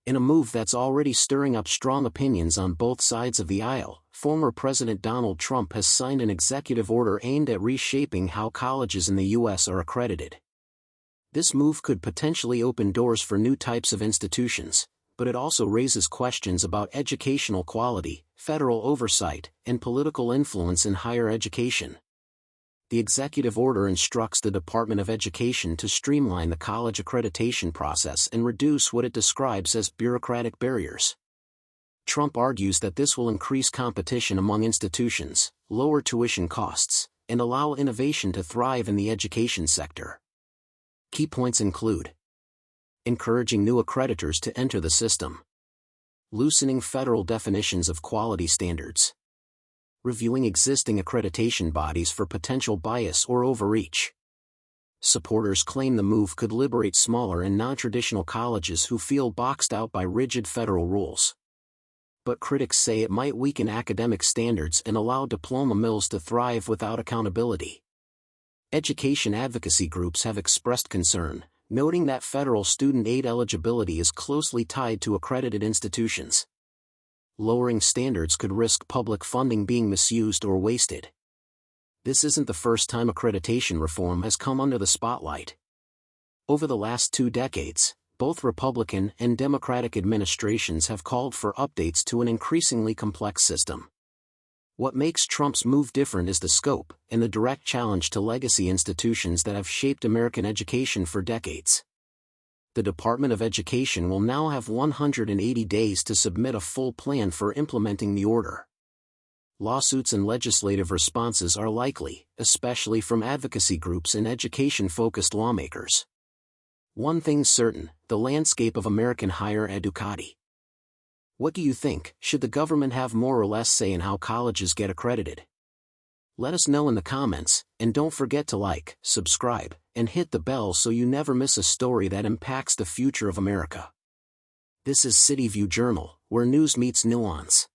In a move that's already stirring up strong opinions on both sides of the aisle, former President Donald Trump has signed an executive order aimed at reshaping how colleges in the U.S. are accredited. This move could potentially open doors for new types of institutions, but it also raises questions about educational quality, federal oversight, and political influence in higher education. The executive order instructs the Department of Education to streamline the college accreditation process and reduce what it describes as bureaucratic barriers. Trump argues that this will increase competition among institutions, lower tuition costs, and allow innovation to thrive in the education sector. Key points include: encouraging new accreditors to enter the system, loosening federal definitions of quality standards, reviewing existing accreditation bodies for potential bias or overreach. Supporters claim the move could liberate smaller and non-traditional colleges who feel boxed out by rigid federal rules. But critics say it might weaken academic standards and allow diploma mills to thrive without accountability. Education advocacy groups have expressed concern, noting that federal student aid eligibility is closely tied to accredited institutions. Lowering standards could risk public funding being misused or wasted. This isn't the first time accreditation reform has come under the spotlight. Over the last 2 decades, both Republican and Democratic administrations have called for updates to an increasingly complex system. What makes Trump's move different is the scope and the direct challenge to legacy institutions that have shaped American education for decades. The Department of Education will now have 180 days to submit a full plan for implementing the order. Lawsuits and legislative responses are likely, especially from advocacy groups and education-focused lawmakers. One thing's certain: the landscape of American higher education. What do you think? Should the government have more or less say in how colleges get accredited? Let us know in the comments, and don't forget to like, subscribe, and hit the bell so you never miss a story that impacts the future of America. This is CityView Journal, where news meets nuance.